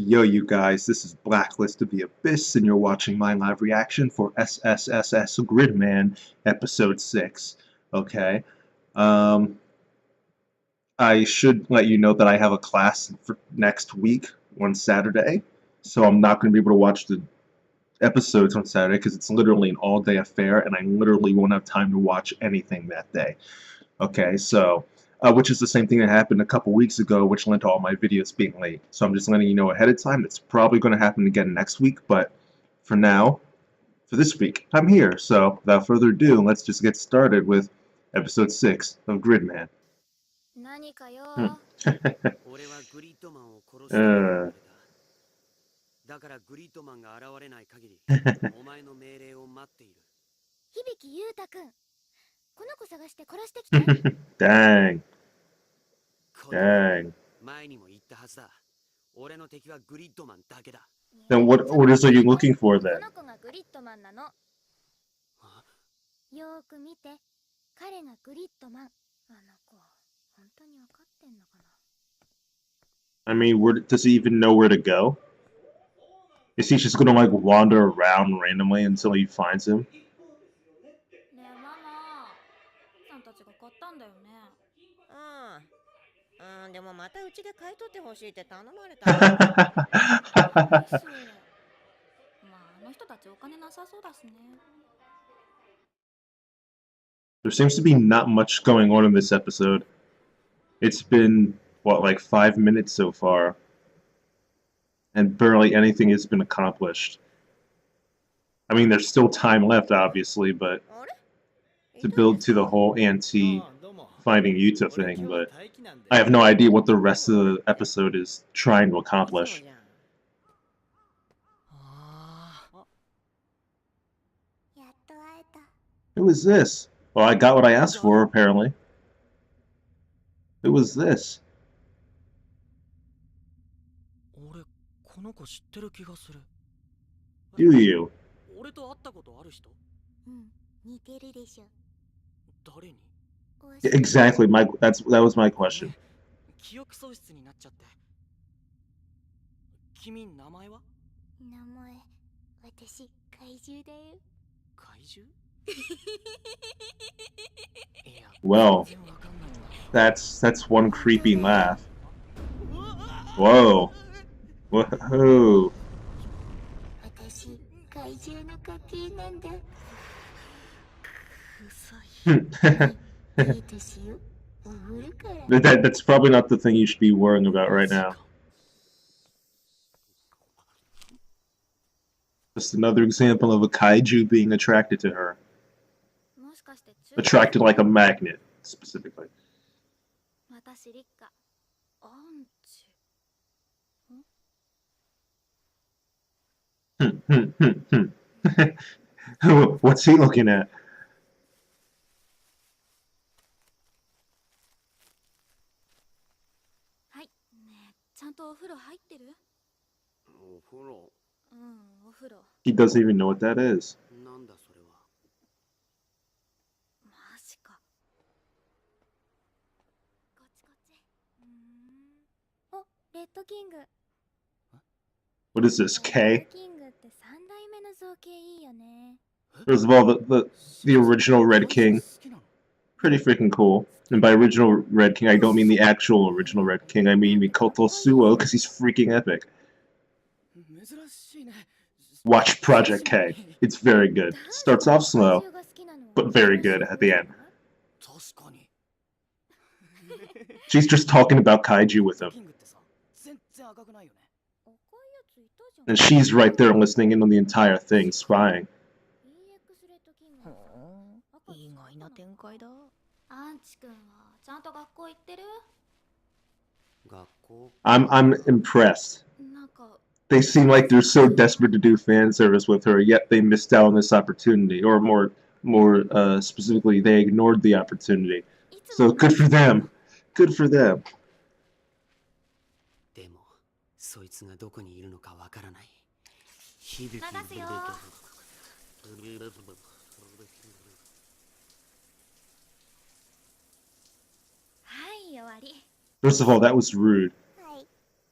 Yo, you guys, this is Blacklist of the Abyss, and you're watching my live reaction for SSSS.Gridman, Episode 6. Okay? Um, I should let you know that I have a class for next week on Saturday, so I'm not going to be able to watch the episodes on Saturday because it's literally an all-day affair, and I literally won't have time to watch anything that day. Okay, so... which is the same thing that happened a couple weeks ago, which led to all my videos being late. So I'm just letting you know ahead of time. It's probably going to happen again next week, but for now, for this week, I'm here. So without further ado, let's just get started with episode 6 of Gridman. uh, だからグリッドマンが現れない限り、お前の命令を待っている。響裕太君、この子探して殺してきて。Dang. Dang. 前にも言ったはずだ。俺の敵はグリッドマンだけだ。Then what orders are you looking for then? この子がグリッドマンなの。よーく見て。彼がグリッドマン。あの子、本当に分かってんのかな。I mean, where does he even know where to go? Is he just gonna like wander around randomly until he finds him? ねえママ、さんたちが買ったんだよね。でもまたうちで買い取ってほしいって頼まれた。まああの人たちお金なさそうだしね。There seems to be not much going on in this episode. It's been, what, like 5 minutes so far. And barely anything has been accomplished. I mean, there's still time left, obviously, but to build to the whole anti-finding Yuta thing, but I have no idea what the rest of the episode is trying to accomplish. Who is this? Well, I got what I asked for, apparently. Who was this? Do you? Exactly, that was my question. Well, that's one creepy laugh. Whoa. Whoa. That's probably not the thing you should be worrying about right now. Just another example of a kaiju being attracted to her. Attracted like a magnet, specifically. What's he looking at? He doesn't even know what that is. What is this, K? First of all, the original Red King, pretty freaking cool. And by original Red King, I don't mean the actual original Red King, I mean Mikoto Suo, because he's freaking epic. Watch Project K. It's very good. Starts off slow, but very good at the end. She's just talking about kaiju with him. And she's right there listening in on the entire thing, spying. I'm impressed. They seem like they're so desperate to do fan service with her, yet they missed out on this opportunity, or more specifically, they ignored the opportunity. So good for them. Good for them. First of all, that was rude.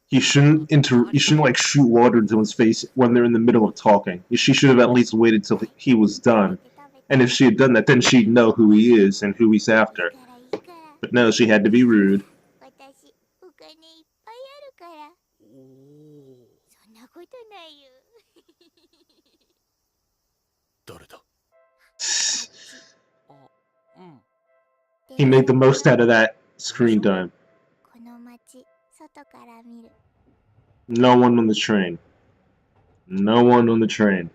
You shouldn't like shoot water into his face when they're in the middle of talking. She should have at least waited till he was done. And if she had done that, then she'd know who he is and who he's after. But no, she had to be rude. 私お金いっぱいあるからおおそんなことないよ誰だ He made the most out of that screen time. この街外から見る No one on the train. No one on the train.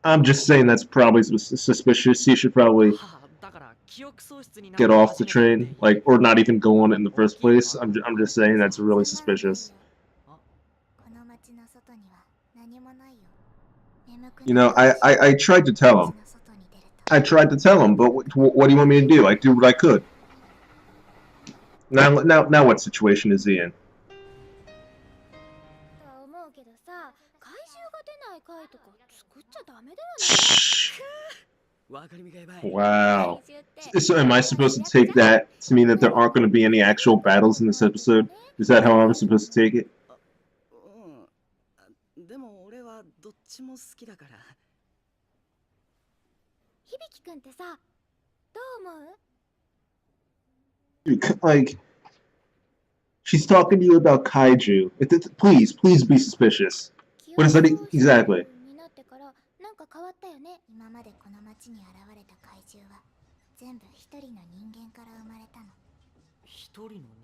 I'm just saying that's probably suspicious. You should probably get off the train, like, or not even go on it in the first place. I'm just saying that's really suspicious. You know, I tried to tell him. I tried to tell him, but what do you want me to do? I do what I could. Now, what situation is he in? Wow. So am I supposed to take that to mean that there aren't going to be any actual battles in this episode? Is that how I'm supposed to take it? Like, she's talking to you about kaiju. Please be suspicious. What is that exactly?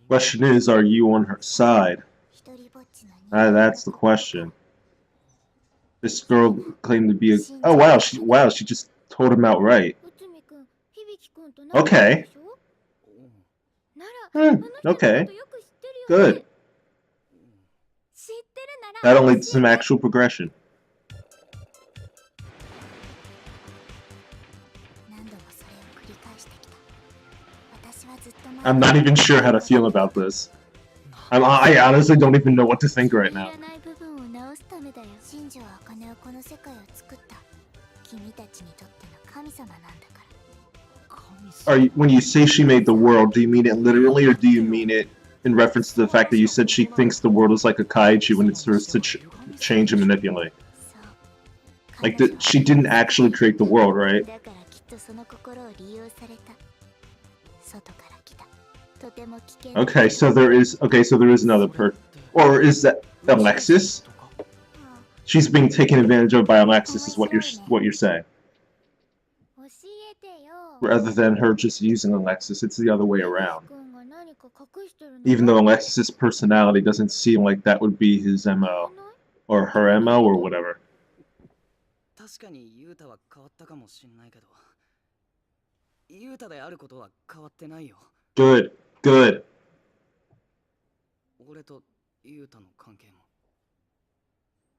Question is, are you on her side? That's the question. This girl claimed to be a... Oh wow, she just told him outright. Okay. Okay. Good. That'll lead to some actual progression. I'm not even sure how to feel about this. I honestly don't even know what to think right now. When you say she made the world, do you mean it literally, or do you mean it in reference to the fact that you said she thinks the world is like a kaiju and it's hers to change and manipulate? Like, she didn't actually create the world, right? Okay, so there is another person. Or is that Alexis? She's being taken advantage of by Alexis, is what you're saying. Rather than her just using Alexis, it's the other way around. Even though Alexis's personality doesn't seem like that would be his MO. Or her MO, or whatever. Good. Good.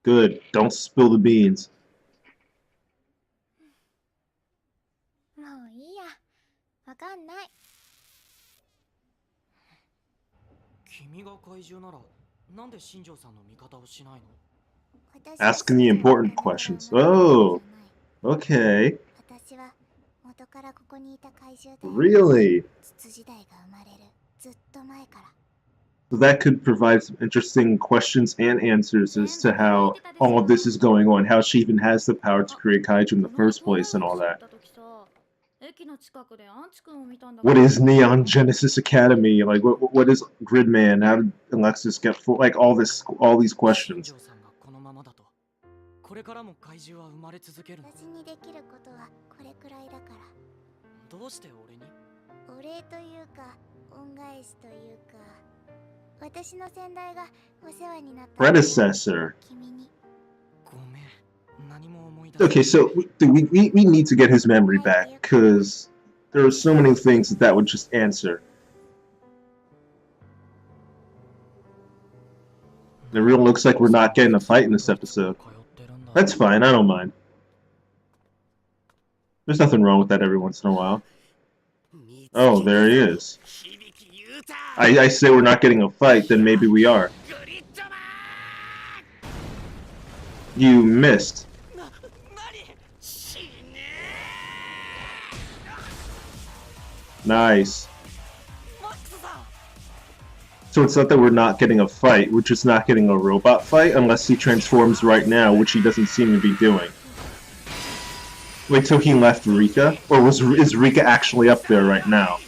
Good. Don't spill the beans. Asking the important questions. Oh, okay. Really? So that could provide some interesting questions and answers as to how all of this is going on, how she even has the power to create kaiju in the first place and all that. What is Neon Genesis Academy? Like, what is Gridman? How did Alexis get for like all these questions? Predecessor. Okay, so we need to get his memory back, because there are so many things that would just answer. It really looks like we're not getting a fight in this episode. That's fine, I don't mind. There's nothing wrong with that every once in a while. Oh, there he is. I say we're not getting a fight, then maybe we are. You missed. Nice. So it's not that we're not getting a fight, we're just not getting a robot fight unless he transforms right now, which he doesn't seem to be doing. Wait till he left Rika? Or is Rika actually up there right now?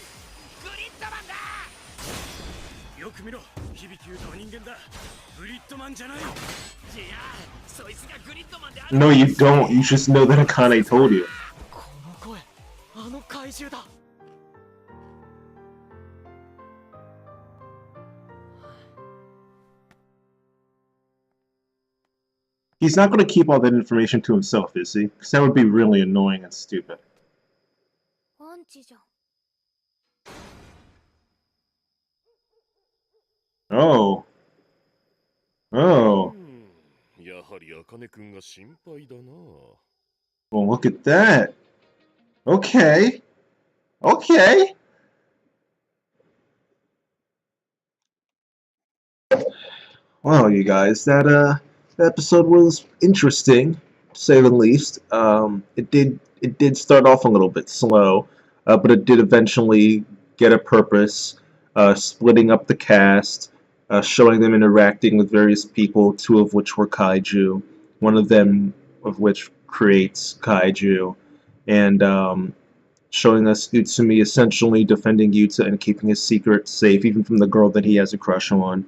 No, you don't. You just know that Akane told you. He's not going to keep all that information to himself, is he? Because that would be really annoying and stupid. Oh. Oh. Well, look at that. Okay. Okay. Well, you guys, that episode was interesting, to say the least. It did start off a little bit slow, but it did eventually get a purpose, splitting up the cast, showing them interacting with various people, two of which were kaiju, one of them of which creates kaiju, and showing us Utsumi essentially defending Yuta and keeping his secret safe, even from the girl that he has a crush on.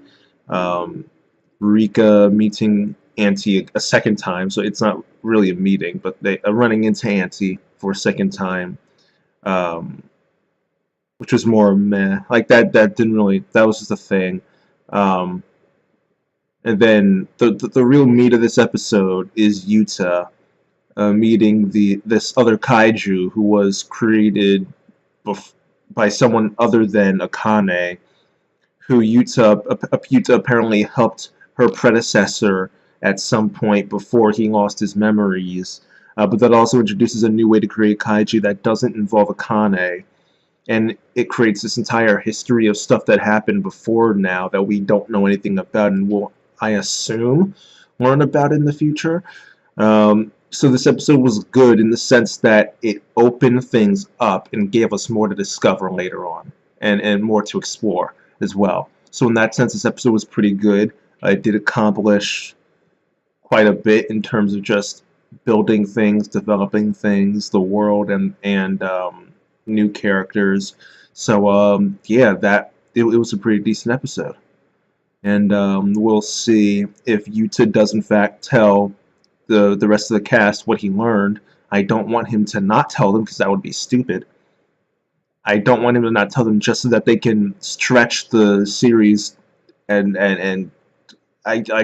Rika meeting Auntie a second time, so it's not really a meeting, but they are running into Auntie for a second time, which was more meh. Like that didn't really, that was just a thing. And then the real meat of this episode is Yuta meeting this other kaiju who was created by someone other than Akane, who Yuta apparently helped her predecessor at some point before he lost his memories. But that also introduces a new way to create kaiju that doesn't involve Akane. And it creates this entire history of stuff that happened before now that we don't know anything about and will, I assume, learn about in the future. So this episode was good in the sense that it opened things up and gave us more to discover later on and more to explore as well. So in that sense, this episode was pretty good. It did accomplish quite a bit in terms of just building things, developing things, the world, and new characters. So yeah, it was a pretty decent episode. And we'll see if Yuta does in fact tell the rest of the cast what he learned. I don't want him to not tell them because that would be stupid. I don't want him to not tell them just so that they can stretch the series, and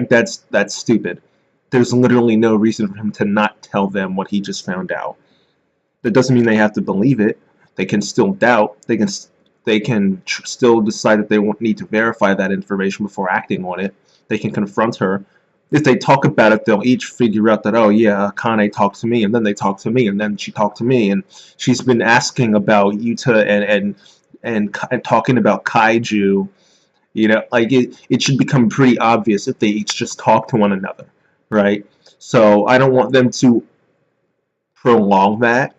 that's stupid. There's literally no reason for him to not tell them what he just found out. That doesn't mean they have to believe it. They can still doubt. They can still decide that they won't need to verify that information before acting on it. They can confront her. If they talk about it, they'll each figure out that, oh yeah, Kane talked to me, and then they talked to me, and then she talked to me, and she's been asking about Yuta and talking about kaiju. You know, like it should become pretty obvious if they each just talk to one another, right? So I don't want them to prolong that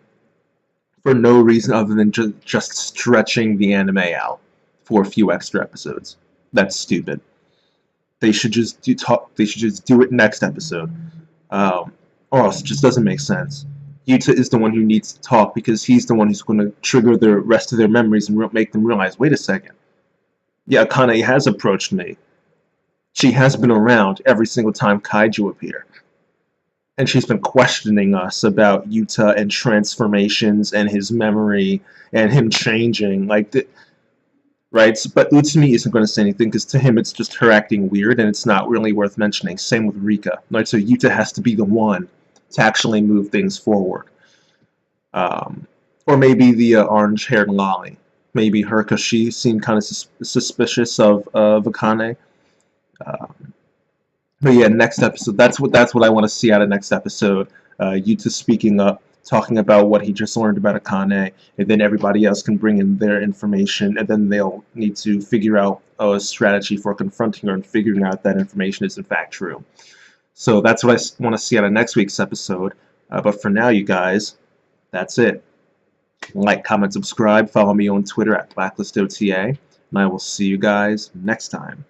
for no reason other than just stretching the anime out for a few extra episodes. That's stupid. They should just do it next episode. Or else it just doesn't make sense. Yuta is the one who needs to talk because he's the one who's going to trigger the rest of their memories and make them realize, wait a second. Yeah, Akane has approached me. She has been around every single time kaiju appear. And she's been questioning us about Yuta and transformations and his memory and him changing. Right? But Utsumi isn't going to say anything because to him it's just her acting weird and it's not really worth mentioning. Same with Rika. Right? So Yuta has to be the one to actually move things forward. Or maybe the orange-haired Lolly. Maybe her, because she seemed kind of suspicious of Akane. But yeah, next episode. That's what I want to see out of next episode. Yuta speaking up, talking about what he just learned about Akane, and then everybody else can bring in their information, and then they'll need to figure out a strategy for confronting her and figuring out if that information is in fact true. So that's what I want to see out of next week's episode. But for now, you guys, that's it. Like, comment, subscribe, follow me on Twitter at BlacklistOTA, and I will see you guys next time.